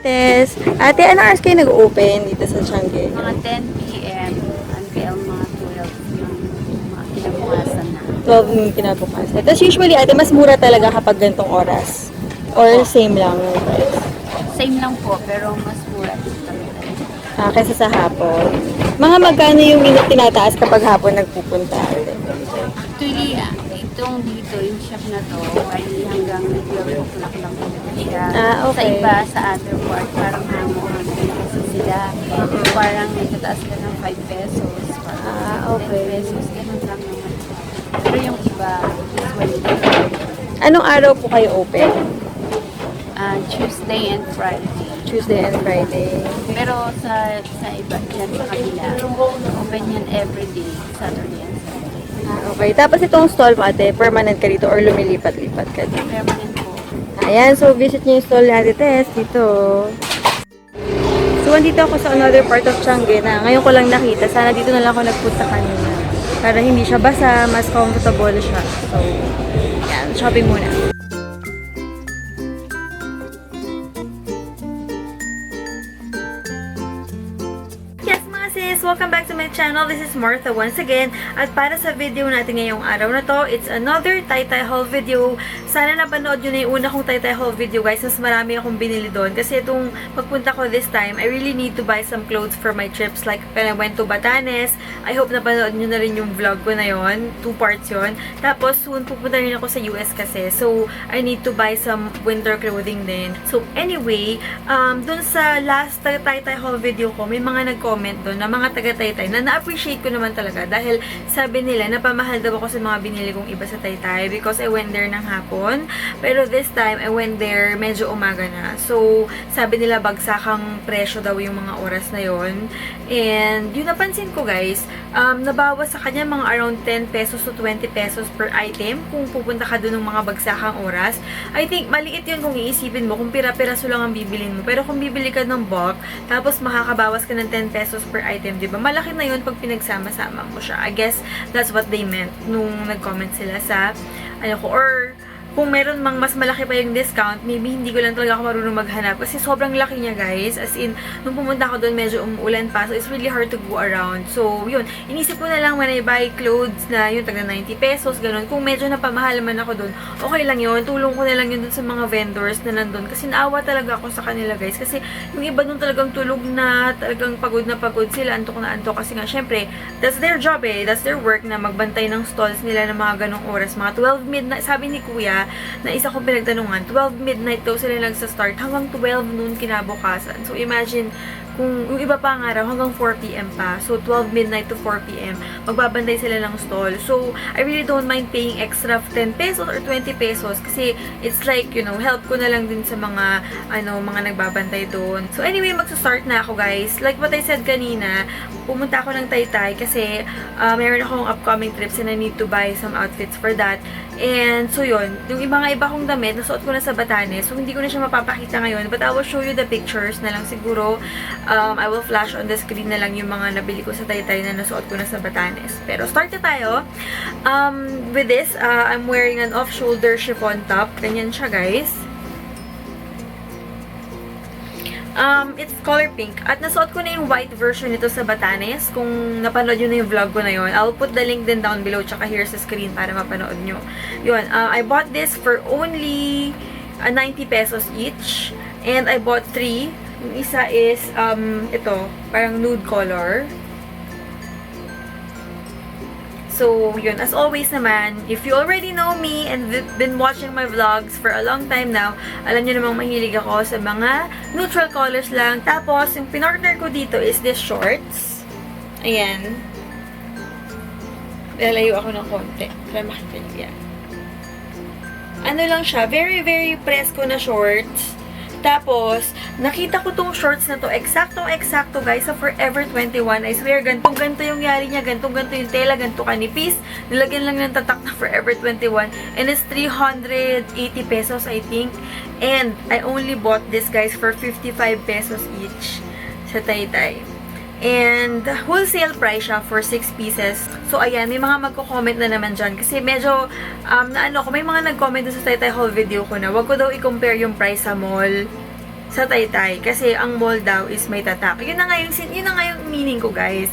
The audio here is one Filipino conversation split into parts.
Marites. Ate, ano oras kayo nag-open dito sa Changi? Mga 10 p.m. until mga 12 yung mga kinabukasan na. 12 noon kinabukasan. Tapos usually, ate, mas mura talaga kapag gantong oras? Or same lang yung price? Same lang po, pero mas mura din kami talaga. Kaysa sa hapon. Mga magkano yung tinataas kapag hapon nagpupunta? Ate? Actually, itong dito, yung shop na to, ay hanggang 12 o'clock lang po siya. Sa Okay. iba, sa other part, parang hamuhan kasi sila. Parang may tataas ka ng 5 pesos. Parang Okay. 10 pesos, ganun lang naman. Pero yung iba, usually, Anong araw po kayo open? Tuesday and Friday. Tuesday and Friday. Pero sa iba dyan sa kabila, open yan everyday, Saturday and Sunday. Okay. Tapos itong stall mo, ate, permanent ka dito or lumilipat-lipat ka dito? Permanent po. Ayan, so visit niyo yung stall ni Ate Tess dito. So, andito ako sa another part of Changi na ngayon ko lang nakita. Sana dito na lang ako nagpunta kanina. Para hindi siya basa, mas comfortable siya. So, yan, shopping muna. Yes, mga sis! Welcome back to my channel. This is Martha once again. At para sa video natin ngayong araw na to, it's another Taytay haul video. Sana napanood nyo na yung una kong Taytay haul video, guys. Mas marami akong binili doon. Kasi itong pagpunta ko this time, I really need to buy some clothes for my trips. Like, when I went to Batanes, I hope napanood nyo na rin yung vlog ko na yon. 2 parts yon. Tapos, soon pupunta rin ako sa US kasi. So, I need to buy some winter clothing din. So, anyway, doon sa last Taytay haul video ko, may mga nag-comment doon na mga taga-Taytay na na-appreciate ko naman talaga dahil sabi nila napamahal daw ako sa mga binili kong iba sa Taytay because I went there ng hapon. Pero this time, I went there medyo umaga na. So, sabi nila bagsakang presyo daw yung mga oras na yon. And, yung napansin ko guys, nabawas sa kanya mga around 10 pesos to 20 pesos per item kung pupunta ka doon ng mga bagsakang oras. I think, maliit yun kung iisipin mo kung pira-piraso lang ang bibilin mo. Pero kung bibili ka ng bulk, tapos makakabawas ka ng 10 pesos per item, di ba? Malaki na yun pag pinagsama-sama mo siya. I guess that's what they meant nung nag-comment sila sa, ano ko, or kung meron mang mas malaki pa yung discount, maybe hindi ko lang talaga ako marunong maghanap kasi sobrang laki niya guys. As in, nung pumunta ako doon medyo umuulan pa, so it's really hard to go around. So, yun, inisip ko na lang when I buy clothes na yun, taga 90 pesos, ganun. Kung medyo napamahal man ako doon, okay lang yun. Tulong ko na lang yun doon sa mga vendors na nandun. Kasi naawa talaga ako sa kanila guys. Kasi yung iba doon talagang tulog na, talagang pagod na pagod sila, antok na antok. Kasi nga, syempre, that's their job eh. That's their work na magbantay ng stalls nila ng mga ganong oras. Mga 12 midnight, sabi ni Kuya, na isa kong pinagtanungan, 12 midnight daw sila nagsa-start hanggang 12 noon kinabukasan. So, imagine, kung yung iba pa ang araw, hanggang 4 p.m. pa. So, 12 midnight to 4 p.m. Magbabantay sila ng stall. So, I really don't mind paying extra 10 pesos or 20 pesos kasi it's like, you know, help ko na lang din sa mga, mga nagbabantay doon. So, anyway, magsa-start na ako, guys. Like what I said kanina, pumunta ako ng Taytay kasi meron akong upcoming trips and I need to buy some outfits for that. And, so yun, yung mga iba kong damit, nasuot ko na sa Batanes. So, hindi ko na siya mapapakita ngayon. But I will show you the pictures na lang siguro. I will flash on the screen na lang yung mga nabili ko sa Taytay na nasuot ko na sa Batanes. Pero, start na tayo. With this, I'm wearing an off-shoulder chiffon top. Ganyan siya, guys. It's color pink. At nasuot ko na yung white version nito sa Batanes. Kung napanood nyo na yung vlog ko na yun, I'll put the link din down below tsaka here sa screen para mapanood nyo. Yun, I bought this for only 90 pesos each. And I bought 3. Yung isa is, ito, parang nude color. So, yun. As always naman, if you already know me and been watching my vlogs for a long time now, alam nyo namang mahilig ako sa mga neutral colors lang. Tapos, yung pinorder ko dito is this shorts. Ayan. Lalayo ako ng konti. Para makita nyo yan. Ano lang siya, very, very presko na shorts. Tapos, nakita ko tong shorts na to, eksaktong-eksakto guys, sa Forever 21. I swear, gantong-ganto yung yari niya, gantong-ganto yung tela, ganto kanipis. Nilagyan lang ng tatak na Forever 21. And it's 380 pesos, I think. And, I only bought this guys for 55 pesos each sa Taytay. And, wholesale price siya for 6 pieces. So, ayan, may mga magko-comment na naman dyan. Kasi medyo, may mga nag-comment sa Taytay haul video ko na, wag ko daw i-compare yung price sa mall sa Taytay. Kasi ang mall daw is may tatak. Yun na nga yung meaning ko, guys.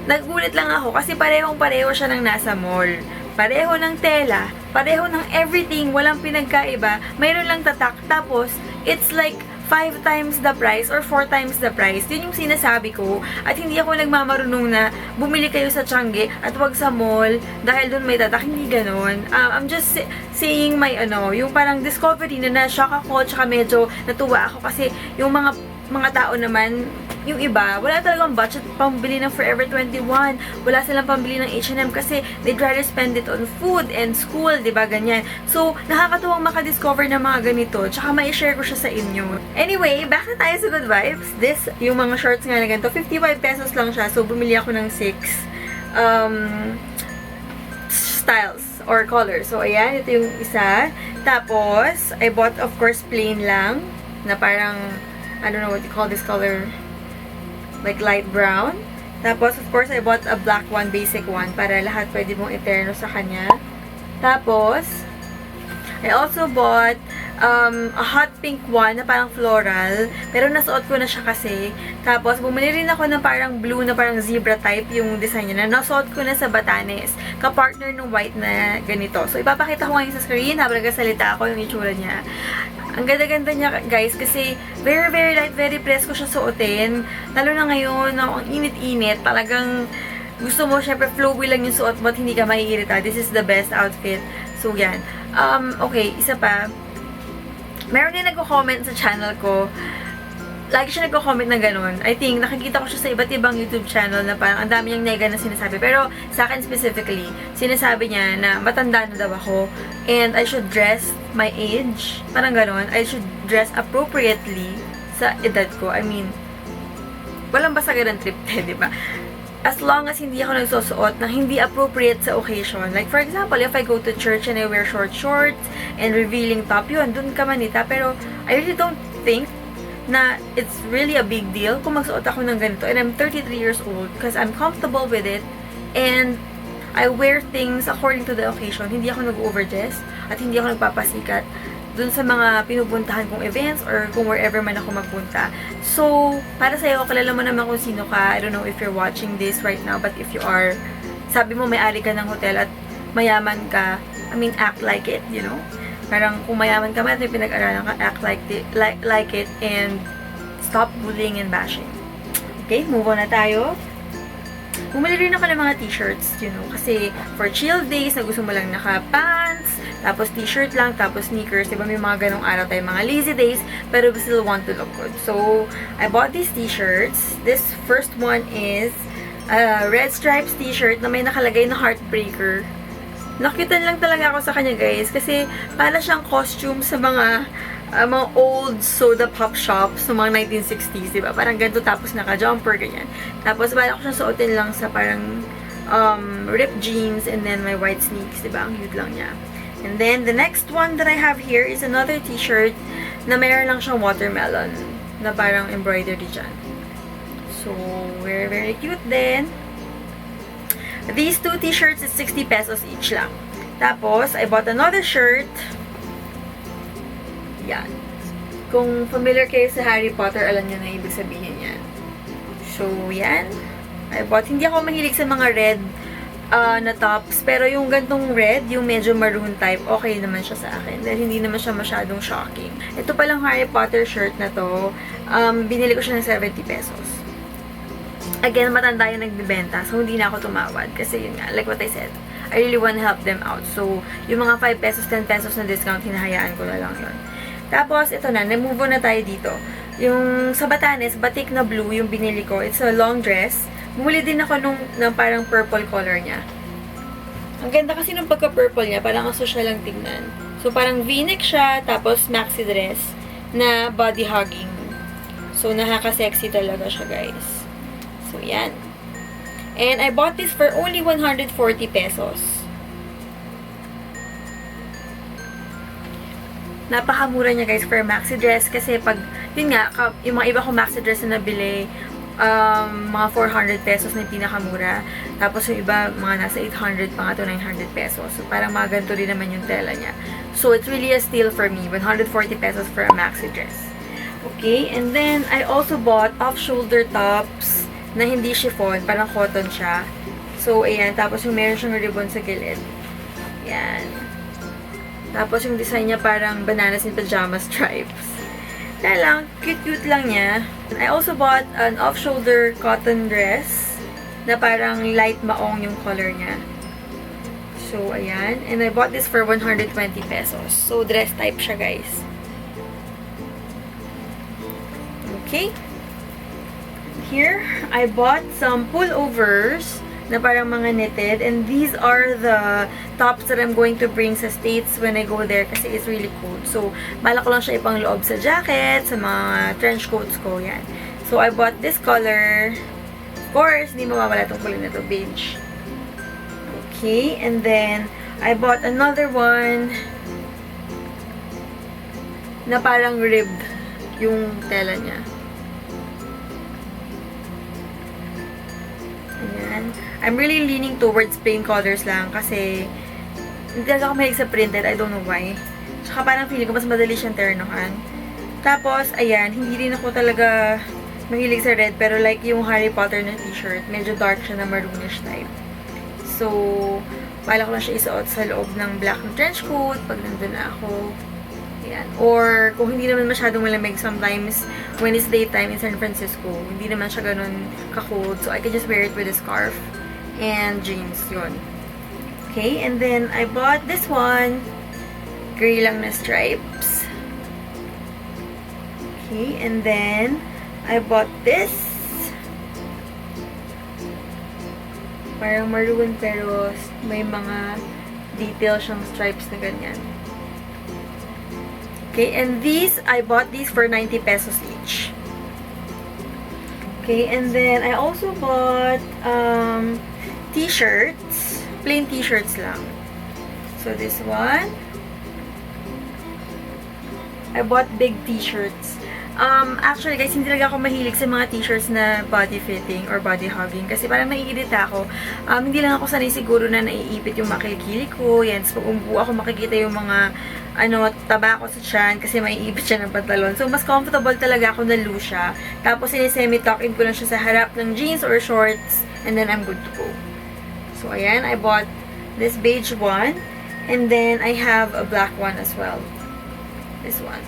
Nagulat lang ako kasi parehong-pareho siya ng nasa mall. Pareho ng tela, pareho ng everything, walang pinagkaiba. Mayroon lang tatak. Tapos, it's like 5 times the price or 4 times the price. Yun yung sinasabi ko. At hindi ako nagmamarunong na bumili kayo sa Tiangge at wag sa mall dahil doon may tatak. Hindi ganon. I'm just saying my yung parang discovery na na-shock ako tsaka medyo natuwa ako kasi yung mga tao naman, yung iba, wala talagang budget pambili ng Forever 21. Wala silang pambili ng H&M kasi they'd rather spend it on food and school, diba, ganyan. So, nakakatuwang makadiscover ng mga ganito, tsaka mai-share ko siya sa inyo. Anyway, back na tayo sa Good Vibes. This, yung mga shorts nga na ganito, 55 pesos lang siya. So, bumili ako ng 6 styles or colors. So, ayan, ito yung isa. Tapos, I bought, of course, plain lang, na parang, I don't know what you call this color, like light brown. Tapos, of course, I bought a black one, basic one, para lahat pwede mong iterno sa kanya. Tapos, I also bought a hot pink one na parang floral, pero nasuot ko na siya kasi. Tapos, bumili rin ako ng parang blue na parang zebra type yung design niya na nasuot ko na sa Batanes, ka-partner ng white na ganito. So, ipapakita ko ngayon sa screen habang nagsasalita ako yung itsura niya. Ang ganda-ganda niya, guys, kasi very, very light, very press ko siya suotin. Lalo na ngayon, ang init-init, talagang gusto mo, syempre, flowy lang yung suot mo at hindi ka maiirita. This is the best outfit. So, yan. Okay, isa pa. Meron din nagko-comment sa channel ko. Lagi siya nagko-comment na ganun. I think, nakikita ko siya sa iba't ibang YouTube channel na parang ang dami niyang nega na sinasabi. Pero, sa akin specifically, sinasabi niya na matanda na daw ako and I should dress my age. Parang ganun. I should dress appropriately sa edad ko. I mean, walang basagan ng trip, di ba? As long as hindi ako nagsusuot na hindi appropriate sa occasion. Like, for example, if I go to church and I wear short shorts and revealing top, yun, dun ka manita. Pero, I really don't think na it's really a big deal kung magsuot ako ng ganito. And I'm 33 years old because I'm comfortable with it. And I wear things according to the occasion. Hindi ako nag-overdress at hindi ako nagpapasikat dun sa mga pinupuntahan kong events or kung wherever man ako magpunta. So, para sa'yo, kilala mo naman kung sino ka. I don't know if you're watching this right now, but if you are, sabi mo may-ari ka ng hotel at mayaman ka, I mean, act like it, you know? Parang kung mayaman ka man at may pinag-aralan ka, act like it and stop bullying and bashing. Okay, move on na tayo. Bumili rin ako ng mga t-shirts, you know, kasi for chill days na gusto mo lang naka-pants, tapos t-shirt lang, tapos sneakers, diba may mga ganong araw tayo, mga lazy days, pero we still want to look good. So, I bought these t-shirts. This first one is a Red Stripes t-shirt na may nakalagay na Heartbreaker. Nakitan lang talaga ako sa kanya, guys, kasi para siyang costume sa mga old soda pop shops ng mga 1960s, diba? Parang ganito, tapos naka-jumper, ganyan. Tapos, bala ko siyang suotin lang sa parang ripped jeans and then my white sneaks, diba? Ang cute lang niya. And then, the next one that I have here is another t-shirt na mayroon lang siyang watermelon na parang embroidery dyan. So, very, very cute din. These two t-shirts is 60 pesos each lang. Tapos, I bought another shirt. Yan. Kung familiar kayo sa Harry Potter, alam nyo na ibig sabihin yan. So, yan. I bought. Hindi ako mahilig sa mga red na tops. Pero yung gantong red, yung medyo maroon type, okay naman siya sa akin. Dahil hindi naman siya masyadong shocking. Ito palang Harry Potter shirt na to, binili ko siya ng 70 pesos. Again, matanda yung nagbibenta. So, hindi na ako tumawad. Kasi yun nga, like what I said, I really want to help them out. So, yung mga 5 pesos, 10 pesos na discount, hinahayaan ko na lang yun. Tapos, ito na, na-move on na tayo dito. Yung sa Batanes, batik na blue yung binili ko. It's a long dress. Bumili din ako ng parang purple color niya. Ang ganda kasi nung pagka-purple niya, parang ang social lang tignan. So, parang v-neck siya, tapos maxi dress na body hugging. So, nakaka-sexy talaga siya, guys. So, yan. And I bought this for only 140 pesos. Napakamura niya, guys, for maxi dress. Kasi pag, yun nga, yung mga iba ko maxi dress na nabili, mga 400 pesos na yung pinakamura. Tapos yung iba, mga nasa 800 pa nga to 900 pesos. So, parang mga ganito rin naman yung tela niya. So, it's really a steal for me. 140 pesos for a maxi dress. Okay, and then I also bought off-shoulder tops na hindi chiffon, parang cotton siya. So, ayan. Tapos yung meron siyang ribbon sa gilid. Ayan. Tapos yung design niya parang bananas in pajama stripes. Kaya lang, cute-cute lang niya. I also bought an off-shoulder cotton dress na parang light maong yung color niya. So, ayan. And I bought this for 120 pesos. So, dress type siya, guys. Okay. Here, I bought some pullovers na parang mga knitted. And these are the tops that I'm going to bring sa States when I go there kasi it's really cold. So, balak ko lang siya ipang loob sa jacket, sa mga trench coats ko. Yan. So, I bought this color. Of course, hindi mawawala itong kulay na ito, beige. Okay, and then, I bought another one na parang ribbed yung tela niya. Ayan. I'm really leaning towards plain colors lang kasi hindi talaga ako mahilig sa printed. I don't know why. Tsaka parang feeling ko mas madali siyang ternohan. Tapos, ayan, hindi rin ako talaga mahilig sa red pero like yung Harry Potter na t-shirt, medyo dark siya na maroonish type. So, bala ko lang siya isuot sa loob ng black na trench coat pag nandun na ako. Ayan. Or, kung hindi naman masyadong malamig sometimes when it's daytime in San Francisco, hindi naman siya ganun ka-cold. So, I can just wear it with a scarf and jeans. Yun. Okay, and then I bought this one. Gray lang na stripes. Okay, and then I bought this. Parang maroon pero may mga details siyang stripes na ganyan. Okay, and these, I bought these for 90 pesos each. Okay, and then I also bought t-shirts. Plain t-shirts lang. So this one. I bought big t-shirts. Actually guys, hindi talaga ako mahilig sa mga t-shirts na body fitting or body hugging kasi parang naiirita ako. Hindi lang ako sanay siguro na naiipit yung makilikili ko. Yan, so pag umupo ako makikita yung mga taba ko sa tiyan kasi maiipit siya ng pantalon. So mas comfortable talaga ako na loose siya. Tapos semi-tuck in ko lang siya sa harap ng jeans or shorts and then I'm good to go. So ayan, I bought this beige one and then I have a black one as well. This one.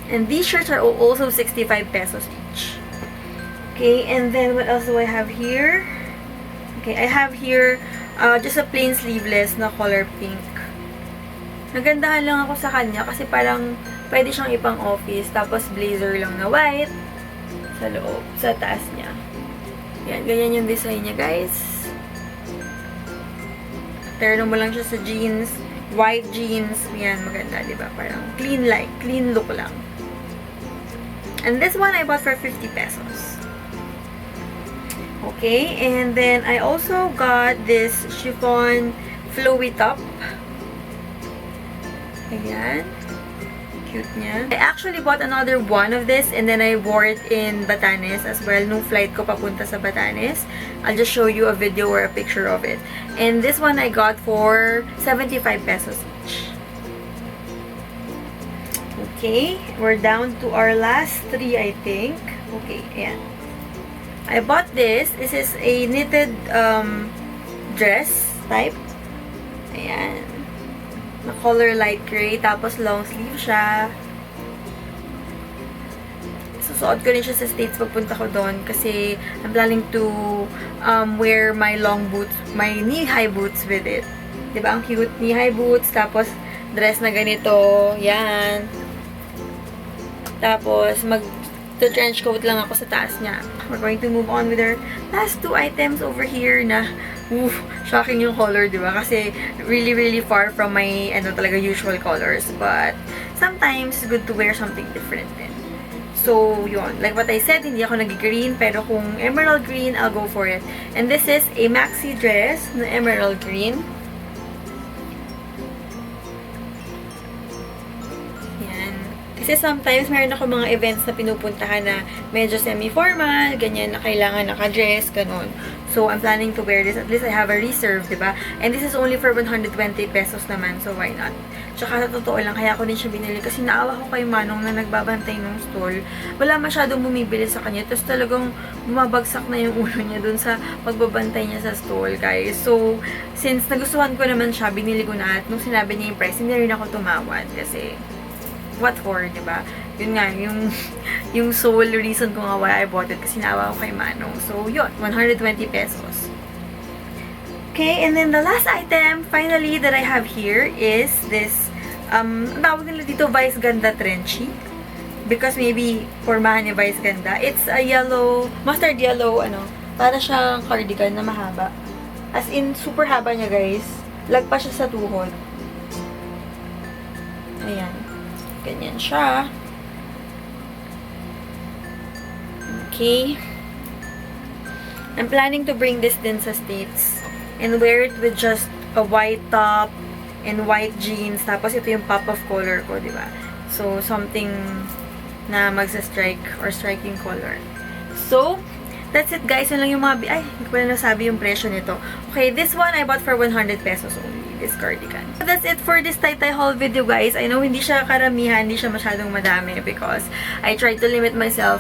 And these shirts are also 65 pesos each. Okay, and then what else do I have here? Okay, I have here just a plain sleeveless na color pink. Nagandahan lang ako sa kanya kasi parang pwede siyang ipang office. Tapos blazer lang na white sa loob, sa taas niya. Yan, ganyan yung design niya, guys. Terno mo lang siya sa jeans. White jeans. Yan, maganda, diba? Parang clean look lang. And this one I bought for 50 pesos. Okay, and then I also got this chiffon flowy top. Ayan. Cute niya. I actually bought another one of this and then I wore it in Batanes as well nung flight ko papunta sa Batanes. I'll just show you a video or a picture of it. And this one I got for 75 pesos each. Okay, we're down to our last three, I think. Okay, ayan. I bought this. This is a knitted dress type. Ayan. Na color light gray. Tapos long sleeve siya. Susuot ko rin siya sa States pagpunta ko doon. Kasi I'm planning to wear my long boots, my knee-high boots with it. Diba? Ang cute knee-high boots. Tapos dress na ganito. Yan. Tapos, mag-trench coat lang ako sa taas niya. We're going to move on with our last two items over here na, shocking yung color, di ba? Kasi, really, really far from my, talaga usual colors. But, sometimes, it's good to wear something different din. So, yun. Like what I said, hindi ako nag-green, pero kung emerald green, I'll go for it. And this is a maxi dress na emerald green. Kasi sometimes, meron ako mga events na pinupuntahan na medyo semi-formal, ganyan na kailangan naka-dress, ganun. So, I'm planning to wear this. At least I have a reserve, diba? And this is only for 120 pesos naman, so why not? Tsaka sa totoo lang, kaya ko din siya binili kasi naawa ko kay Manong na nagbabantay ng stall. Wala masyadong bumibili sa kanya. Tapos talagang bumabagsak na yung ulo niya dun sa pagbabantay niya sa stall, guys. So, since nagustuhan ko naman siya, binili ko na. At nung sinabi niya yung price, hindi rin ako tumawad. Kasi, what for, diba? Yun nga, yung sole reason ko nga why I bought it kasi naawa ko kay Manong. So, yun, 120 pesos. Okay, and then the last item, finally, that I have here is this, tawag nila dito, Vice Ganda Trenchy. Because maybe, formahan ni Vice Ganda. It's a yellow, mustard yellow, para siyang cardigan na mahaba. As in, super haba niya, guys. Lagpa siya sa tuhod. Ayan. Ganyan siya. Okay. I'm planning to bring this din sa States. And wear it with just a white top and white jeans. Tapos ito yung pop of color ko, di ba? So, something na magsa-strike or striking color. So, that's it, guys. Yun lang yung mga... Ay, hindi ko na nasabi yung presyo nito. Okay, this one I bought for 100 pesos only. This cardigan. So, that's it for this Taytay haul video, guys. I know hindi siya karamihan, hindi siya masyadong madami because I tried to limit myself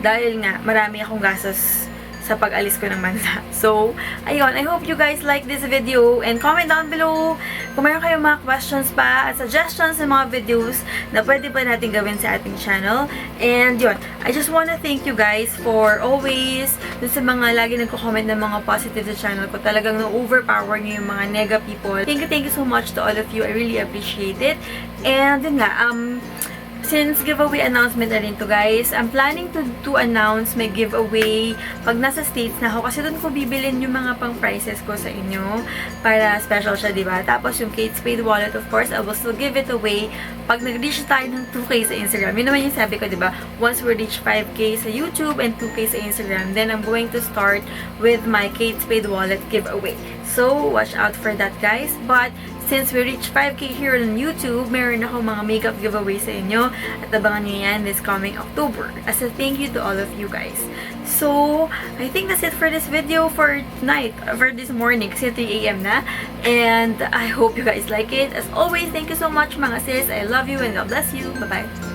dahil nga marami akong gastos sa pag-alis ko ng bansa. So, ayun, I hope you guys like this video and comment down below kung mayroon kayong mga questions pa at suggestions sa mga videos na pwede pa natin gawin sa ating channel. And yun, I just wanna thank you guys for always dun sa mga lagi nagko-comment ng mga positive sa channel ko. Talagang na-overpower niyo yung mga nega people. Thank you so much to all of you. I really appreciate it. And yun nga, since giveaway announcement na rin to, guys, I'm planning to announce my giveaway pag nasa States na ako kasi doon ko bibilin yung mga pang prizes ko sa inyo para special siya, diba? Tapos yung Kate Spade wallet, of course, I will still give it away pag nag-reach tayo ng 2K sa Instagram. Yun naman yung sabi ko, diba? Once we reach 5K sa YouTube and 2K sa Instagram, then I'm going to start with my Kate Spade wallet giveaway. So, watch out for that, guys. But, since we reached 5K here on YouTube, meron ako mga makeup giveaway sa inyo at abangan nyo yan this coming October as a thank you to all of you guys. So, I think that's it for this video for tonight, for this morning, kasi 3 AM na. And I hope you guys like it. As always, thank you so much mga sis. I love you and God bless you. Bye-bye.